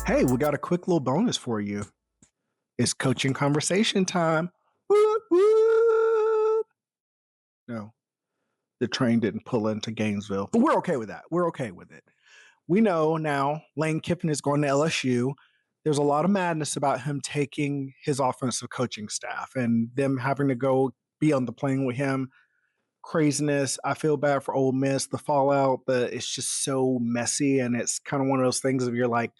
Hey, we got a quick little bonus for you. It's coaching conversation time. Whoop, whoop. No, the train didn't pull into Gainesville, but we're okay with that. We're okay with it. We know now Lane Kiffin is going to LSU. There's a lot of madness about him taking his offensive coaching staff and them having to go be on the plane with him. Craziness. I feel bad for Ole Miss, the fallout, but it's just so messy. And it's kind of one of those things of you're like,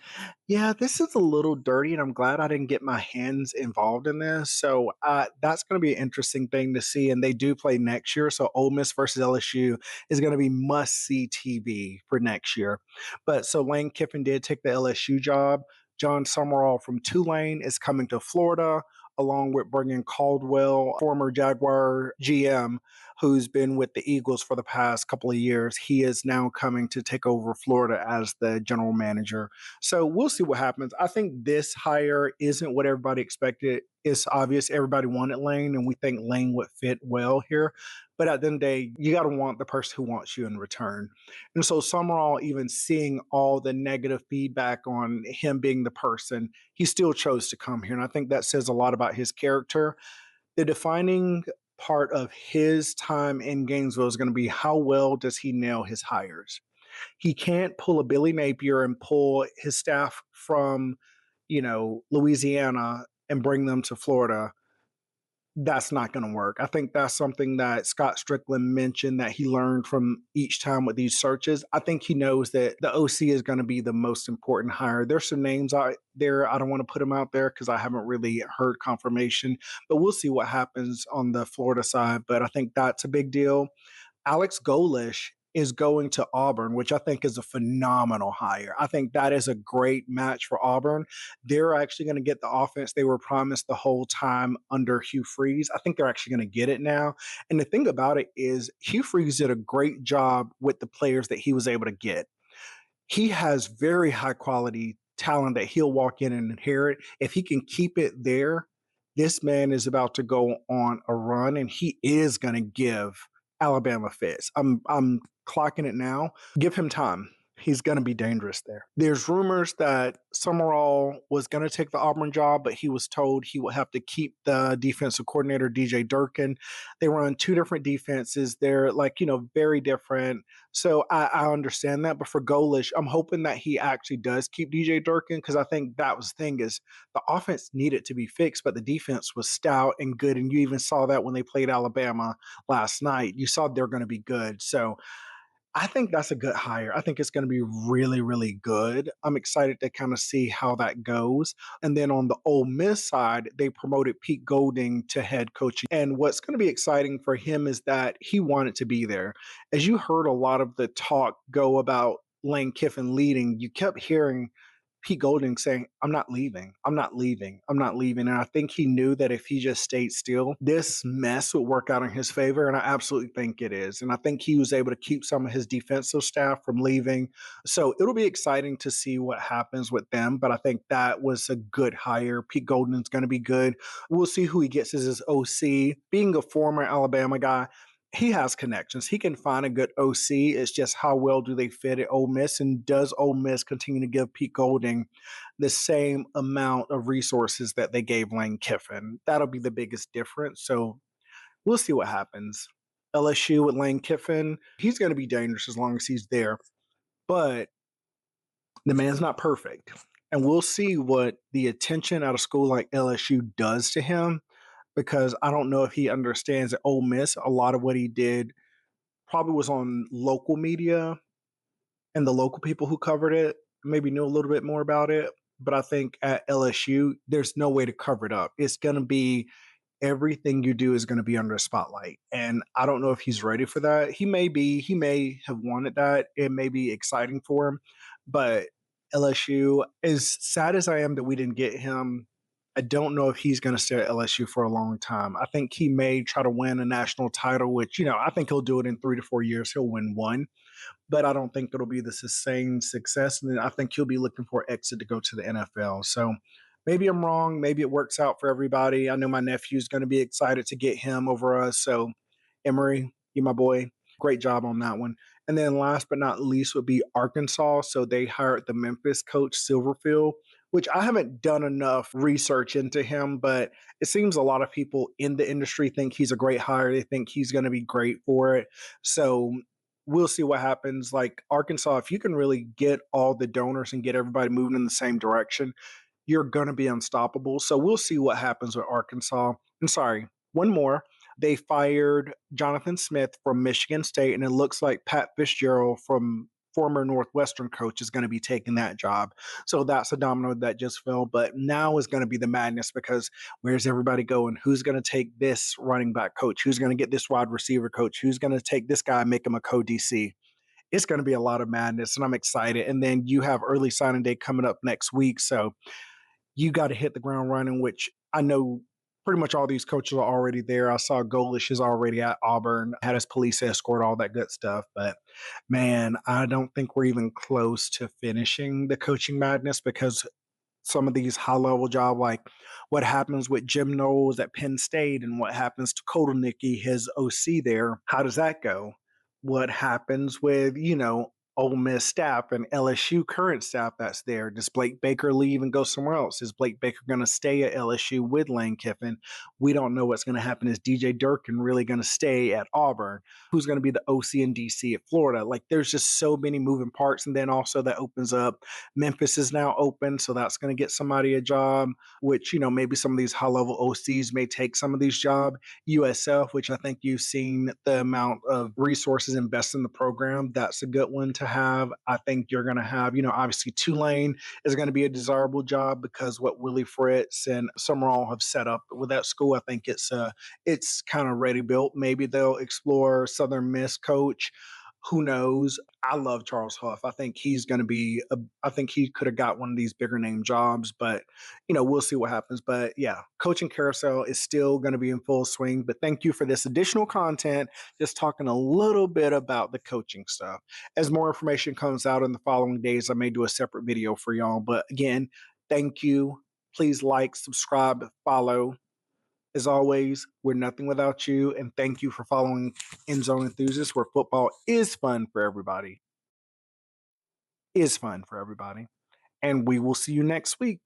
yeah, this is a little dirty. And I'm glad I didn't get my hands involved in this. So that's going to be an interesting thing to see. And they do play next year. So Ole Miss versus LSU is going to be must see TV for next year. But so Lane Kiffin did take the LSU job. Jon Sumrall from Tulane is coming to Florida, along with bringing Caldwell, former Jaguar GM, who's been with the Eagles for the past couple of years. He is now coming to take over Florida as the general manager. So we'll see what happens. I think this hire isn't what everybody expected. It's obvious everybody wanted Lane, and we think Lane would fit well here. But at the end of the day, you got to want the person who wants you in return. And so Summerall, even seeing all the negative feedback on him being the person, he still chose to come here. And I think that says a lot about his character. The defining part of his time in Gainesville is going to be how well does he nail his hires. He can't pull a Billy Napier and pull his staff from, Louisiana and bring them to Florida. That's not going to work. I think that's something that Scott Strickland mentioned that he learned from each time with these searches. I think he knows that the OC is going to be the most important hire. There's some names out there. I don't want to put them out there because I haven't really heard confirmation, but we'll see what happens on the Florida side. But I think that's a big deal. Alex Golesh is going to Auburn, which I think is a phenomenal hire. I think that is a great match for Auburn. They're actually going to get the offense they were promised the whole time under Hugh Freeze. I think they're actually going to get it now. And the thing about it is Hugh Freeze did a great job with the players that he was able to get. He has very high quality talent that he'll walk in and inherit. If he can keep it there, this man is about to go on a run, and he is going to give Alabama fits. I'm clocking it now. Give him time. He's going to be dangerous there. There's rumors that Summerall was going to take the Auburn job, but he was told he would have to keep the defensive coordinator, DJ Durkin. They run two different defenses. They're very different. So I understand that. But for Golesh, I'm hoping that he actually does keep DJ Durkin, because I think that was the thing is the offense needed to be fixed, but the defense was stout and good. And you even saw that when they played Alabama last night. You saw they're going to be good. So I think that's a good hire. I think it's going to be really, really good. I'm excited to kind of see how that goes. And then on the Ole Miss side, they promoted Pete Golding to head coaching. And what's going to be exciting for him is that he wanted to be there. As you heard a lot of the talk go about Lane Kiffin leading, you kept hearing Pete Golding saying, I'm not leaving. I'm not leaving. I'm not leaving. And I think he knew that if he just stayed still, this mess would work out in his favor. And I absolutely think it is. And I think he was able to keep some of his defensive staff from leaving. So it'll be exciting to see what happens with them. But I think that was a good hire. Pete Golding's going to be good. We'll see who he gets as his OC. Being a former Alabama guy, he has connections. He can find a good OC. It's just how well do they fit at Ole Miss, and does Ole Miss continue to give Pete Golding the same amount of resources that they gave Lane Kiffin? That'll be the biggest difference. So we'll see what happens. LSU with Lane Kiffin, he's going to be dangerous as long as he's there, but the man's not perfect. And we'll see what the attention out of school like LSU does to him, because I don't know if he understands that Ole Miss, a lot of what he did probably was on local media, and the local people who covered it maybe knew a little bit more about it. But I think at LSU, there's no way to cover it up. It's going to be everything you do is going to be under a spotlight. And I don't know if he's ready for that. He may have wanted that. It may be exciting for him. But LSU, as sad as I am that we didn't get him, I don't know if he's going to stay at LSU for a long time. I think he may try to win a national title, which, I think he'll do it in 3 to 4 years. He'll win one, but I don't think it'll be the sustained success. And then I think he'll be looking for an exit to go to the NFL. So maybe I'm wrong. Maybe it works out for everybody. I know my nephew's going to be excited to get him over us. So Emory, you my boy. Great job on that one. And then last but not least would be Arkansas. So they hired the Memphis coach Silverfield, which I haven't done enough research into him, but it seems a lot of people in the industry think he's a great hire. They think he's going to be great for it. So we'll see what happens. Like Arkansas, if you can really get all the donors and get everybody moving in the same direction, you're going to be unstoppable. So we'll see what happens with Arkansas. And sorry, one more. They fired Jonathan Smith from Michigan State, and it looks like Pat Fitzgerald from former Northwestern coach is going to be taking that job. So that's a domino that just fell. But now is going to be the madness because where's everybody going? Who's going to take this running back coach? Who's going to get this wide receiver coach? Who's going to take this guy and make him a co DC? It's going to be a lot of madness, and I'm excited. And then you have early signing day coming up next week. So you got to hit the ground running, which I know pretty much all these coaches are already there. I saw Golesh is already at Auburn, had his police escort, all that good stuff. But man, I don't think we're even close to finishing the coaching madness because some of these high level jobs, like what happens with Jim Knowles at Penn State and what happens to Kotelnicki, his OC there, how does that go? What happens with, Ole Miss staff and LSU current staff that's there? Does Blake Baker leave and go somewhere else? Is Blake Baker going to stay at LSU with Lane Kiffin? We don't know what's going to happen. Is DJ Durkin really going to stay at Auburn? Who's going to be the OC and DC at Florida? Like, there's just so many moving parts. And then also that opens up Memphis is now open, so that's going to get somebody a job, which, maybe some of these high level OCs may take some of these jobs. USF, which I think you've seen the amount of resources invested in the program, that's a good one to have. I think you're going to have, obviously Tulane is going to be a desirable job because what Willie Fritz and Sumrall have set up with that school, I think it's kind of ready built. Maybe they'll explore Southern Miss coach. Who knows? I love Charles Huff. I think he's going to be. I think he could have got one of these bigger name jobs, but we'll see what happens. But yeah, coaching carousel is still going to be in full swing. But thank you for this additional content. Just talking a little bit about the coaching stuff. As more information comes out in the following days, I may do a separate video for y'all. But again, thank you. Please like, subscribe, follow. As always, we're nothing without you, and thank you for following End Zone Enthusiasts, where football is fun for everybody. Is fun for everybody. And we will see you next week.